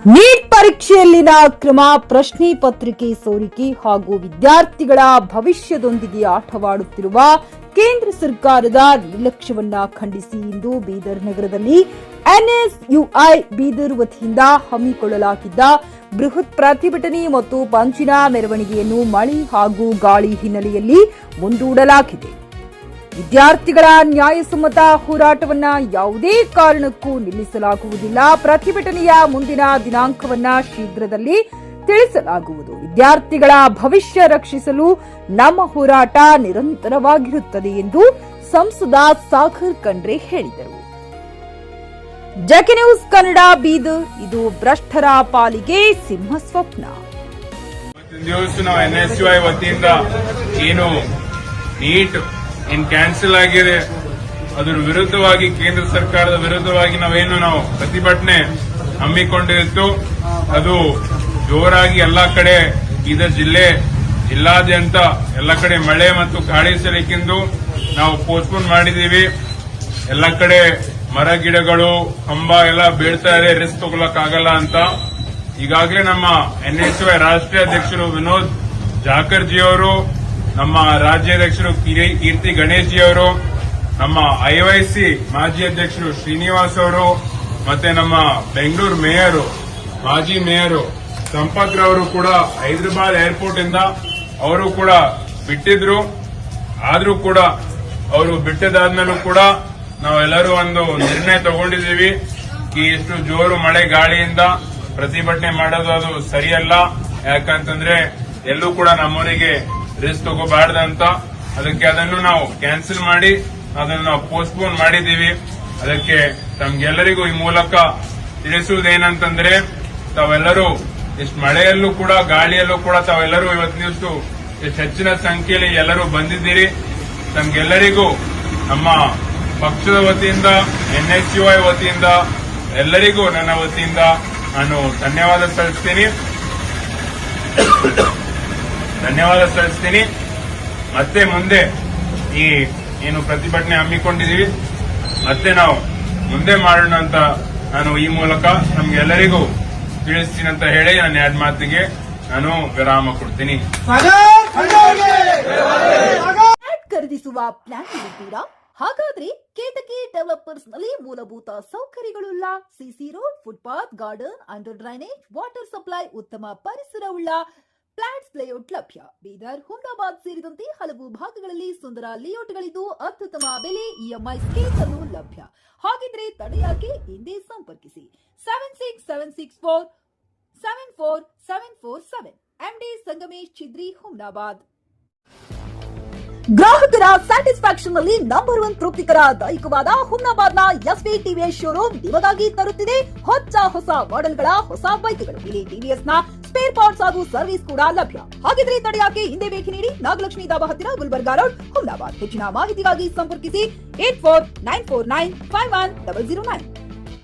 Neat ಪರೀಕ್ಷೆಯಲ್ಲಿನ ಅಕ್ರಮ, ಪ್ರಶ್ನೆ ಪತ್ರಿಕೆ ಸೋರಿಕೆ ಹಾಗೂ ವಿದ್ಯಾರ್ಥಿಗಳ ಭವಿಷ್ಯದೊಂದಿಗೆ ಆಟವಾಡುತ್ತಿರುವ ಕೇಂದ್ರ ಸರ್ಕಾರದ ನಿರ್ಲಕ್ಷ್ಯವನ್ನ ಖಂಡಿಸಿ ಇಂದು ಬೀದರ್ ನಗರದಲ್ಲಿ ಎನ್ಎಸ್ಯುಐ ಬೀದರ್ ವತಿಯಿಂದ ಹಮ್ಮಿಕೊಳ್ಳಲಾಗಿದ್ದ ಬೃಹತ್ ಪ್ರತಿಭಟನೆ ಮತ್ತು ಪಂಚಿನ ಮೆರವಣಿಗೆಯನ್ನು ಮಳೆ ಹಾಗೂ ಗಾಳಿ ಹಿನ್ನೆಲೆಯಲ್ಲಿ ಮುಂದೂಡಲಾಗಿದೆ. ವಿದ್ಯಾರ್ಥಿಗಳ ನ್ಯಾಯಸಮ್ಮತ ಹೋರಾಟವನ್ನ ಯಾವುದೇ ಕಾರಣಕ್ಕೂ ನಿಲ್ಲಿಸಲಾಗುವುದಿಲ್ಲ. ಪ್ರತಿಭಟನೆಯ ಮುಂದಿನ ದಿನಾಂಕವನ್ನ ಶೀಘ್ರದಲ್ಲಿ ತಿಳಿಸಲಾಗುವುದು. ವಿದ್ಯಾರ್ಥಿಗಳ ಭವಿಷ್ಯ ರಕ್ಷಿಸಲು ನಮ್ಮ ಹೋರಾಟ ನಿರಂತರವಾಗಿರುತ್ತದೆ ಎಂದು ಸಂಸದ ಸಾಗರ್ ಖಂಡ್ರೆ ಹೇಳಿದರು. ಜಕೆ ನ್ಯೂಸ್ ಕನ್ನಡ ಬೀದರ್, ಇದು ಭ್ರಷ್ಟರ ಪಾಲಿಗೆ ಸಿಂಹ ಸ್ವಪ್ನ. ನಾವು ಎನ್ಎಸ್ಯುಐ ವತಿಯಿಂದ ಏನು ನೀಟ್ ಕ್ಯಾನ್ಸಲ್ ಆಗಿದೆ ಅದರ ವಿರುದ್ಧವಾಗಿ ಕೇಂದ್ರ ಸರ್ಕಾರದ ವಿರುದ್ಧವಾಗಿ ನಾವು ಪ್ರತಿಭಟನೆ ಹಮ್ಮಿಕೊಂಡಿತ್ತು. ಅದು ಜೋರಾಗಿ ಎಲ್ಲಾ ಕಡೆ ಬೀದರ್ ಜಿಲ್ಲಾದ್ಯಂತ ಎಲ್ಲ ಕಡೆ ಮಳೆ ಮತ್ತು ಗಾಳಿ ಸಲಿಕೆಂದು ನಾವು ಪೋಸ್ಟ್ಪೋನ್ ಮಾಡಿದೀವಿ. ಎಲ್ಲ ಕಡೆ ಮರ ಗಿಡಗಳು ಕಂಬ ಎಲ್ಲ ಬೀಳ್ತಾ ಇದೆ, ರಿಸ್ಕ್ ತಗೊಳಕ್ಕಾಗಲ್ಲ ಅಂತ. ಈಗಾಗಲೇ ನಮ್ಮ ಎನ್ಎಸ್ಯುಐ ರಾಷ್ಟ್ರೀಯ ಅಧ್ಯಕ್ಷರು ವಿನೋದ್ ಜಾಕರ್ ಜಿ ಅವರು, ನಮ್ಮ ರಾಜ್ಯಾಧ್ಯಕ್ಷರು ಕೀರ್ತಿ ಗಣೇಶ್ ಜಿ ಅವರು, ನಮ್ಮ ಐವೈಸಿ ಮಾಜಿ ಅಧ್ಯಕ್ಷರು ಶ್ರೀನಿವಾಸ್ ಅವರು, ಮತ್ತೆ ನಮ್ಮ ಬೆಂಗಳೂರು ಮೇಯರ್ ಮಾಜಿ ಮೇಯರ್ ಸಂಪತ್ ರವರು ಕೂಡ ಹೈದರಾಬಾದ್ ಏರ್ಪೋರ್ಟ್ ಇಂದ ಅವರು ಕೂಡ ಬಿಟ್ಟಿದ್ರು. ಆದ್ರೂ ಕೂಡ ಅವರು ಬಿಟ್ಟಿದಾದ್ಮೇಲೂ ಕೂಡ ನಾವೆಲ್ಲರೂ ಒಂದು ನಿರ್ಣಯ ತಗೊಂಡಿದ್ದೀವಿ. ಇಷ್ಟು ಜೋರು ಮಳೆ ಗಾಳಿಯಿಂದ ಪ್ರತಿಭಟನೆ ಮಾಡೋದು ಅದು ಸರಿಯಲ್ಲ. ಯಾಕಂತಂದ್ರೆ ಎಲ್ಲೂ ಕೂಡ ನಮ್ಮವರಿಗೆ ರಿಸ್ಕ್ ತಗೋಬಾರ್ದಂತ. ಅದಕ್ಕೆ ಅದನ್ನು ನಾವು ಕ್ಯಾನ್ಸಲ್ ಮಾಡಿ ಅದನ್ನು ನಾವು ಪೋಸ್ಟ್ಪೋನ್ ಮಾಡಿದ್ದೀವಿ. ಅದಕ್ಕೆ ತಮ್ಗೆಲ್ಲರಿಗೂ ಈ ಮೂಲಕ ತಿಳಿಸುವುದೇನಂತಂದ್ರೆ, ತಾವೆಲ್ಲರೂ ಇಷ್ಟು ಮಳೆಯಲ್ಲೂ ಕೂಡ ಗಾಳಿಯಲ್ಲೂ ಕೂಡ ತಾವೆಲ್ಲರೂ ಇವತ್ತಿನಷ್ಟು ಇಷ್ಟು ಹೆಚ್ಚಿನ ಸಂಖ್ಯೆಯಲ್ಲಿ ಎಲ್ಲರೂ ಬಂದಿದ್ದೀರಿ. ತಮ್ಗೆಲ್ಲರಿಗೂ ನಮ್ಮ ಪಕ್ಷದ ವತಿಯಿಂದ, ಎನ್ಎಸ್ಯುಐ ವತಿಯಿಂದ ಎಲ್ಲರಿಗೂ ನನ್ನ ವತಿಯಿಂದ ನಾನು ಧನ್ಯವಾದ ಸಲ್ಲಿಸ್ತೀನಿ. ಮತ್ತೆ ಮುಂದೆ ಈ ಏನು ಪ್ರತಿಭಟನೆ ಹಮ್ಮಿಕೊಂಡಿದ್ದೀವಿ ಮತ್ತೆ ನಾವು ಮುಂದೆ ಮಾಡೋಣ ಅಂತ ನಾನು ಈ ಮೂಲಕ ನಮ್ಗೆಲ್ಲರಿಗೂ ತಿಳಿಸ್ತೀನಿ ಅಂತ ಹೇಳಿ ನನ್ನ ಎರಡು ಮಾತಿಗೆ ನಾನು ವಿರಾಮ ಕೊಡ್ತೀನಿ. ಖರೀದಿಸುವ ಪ್ಲಾನ್ ಇರುತ್ತೀರಾ? ಹಾಗಾದ್ರೆ ಕೇತಕಿ ಡೆವಲಪರ್ಸ್ ನಲ್ಲಿ ಮೂಲಭೂತ ಸೌಕರ್ಯಗಳುಳ್ಳ CC road, footpath, garden, under drainage, water supply, ಉತ್ತಮ ಪರಿಸರವುಳ್ಳ ಫ್ಲಾಟ್ಸ್ ಲೇಔಟ್ ಲಭ್ಯ. ಬೀದರ್, ಹುಮ್ನಾಬಾದ್ ಸೇರಿದಂತೆ ಹಲವು ಭಾಗಗಳಲ್ಲಿ ಸುಂದರ ಲೇಔಟ್ಗಳಿದ್ದು ಅತ್ಯುತ್ತಮ ಬೆಲೆ, ಇಎಂಐ ಸ್ಕೀಮ್ಸ್ ಅನ್ನು ಲಭ್ಯ. ಹಾಗಿದ್ರೆ ತಡೆಯಾಕೆ? ಹಿಂದೆ ಸಂಪರ್ಕಿಸಿ 7676474747 ಎಂಡಿ ಸಂಗಮೇಶ್ ಚಿದ್ರಿ, ಹುಮ್ನಾಬಾದ್. ಗ್ರಾಹಕರ ಸ್ಯಾಟಿಸ್ಫ್ಯಾಕ್ಷನ್ ನಲ್ಲಿ ನಂಬರ್ 1 ತೃಪ್ತಿಕರ ದೈಹಿಕವಾದ ಹುಮ್ನಾಬಾದ್ನ ಎಸ್ವಿ ಟಿವಿಎಸ್ ಶೋರೂಮ್ ನಿಮಗಾಗಿ ತರುತ್ತಿದೆ ಹೊಸ ಮಾಡೆಲ್ಗಳ ಹೊಸ ಬೈಕ್ಗಳು. ಇಲ್ಲಿ ಟಿವಿಎಸ್ ನ ಸ್ಪೇರ್ ಪಾರ್ಟ್ಸ್ ಹಾಗೂ ಸರ್ವಿಸ್ ಕೂಡ ಲಭ್ಯ. ಹಾಗಿದ್ರೆ ತಡೆಯಾಕೆ? ಹಿಂದೆ ಭೇಟಿ ನೀಡಿ. ನಾಗಲಕ್ಷ್ಮಿ ದಾಬಾ ಹತ್ತಿರ, ಗುಲ್ಬರ್ಗಾ ರೋಡ್, ಹುಮ್ನಾಬಾದ್. ಹೆಚ್ಚಿನ ಮಾಹಿತಿಗಾಗಿ ಸಂಪರ್ಕಿಸಿ 8494951009.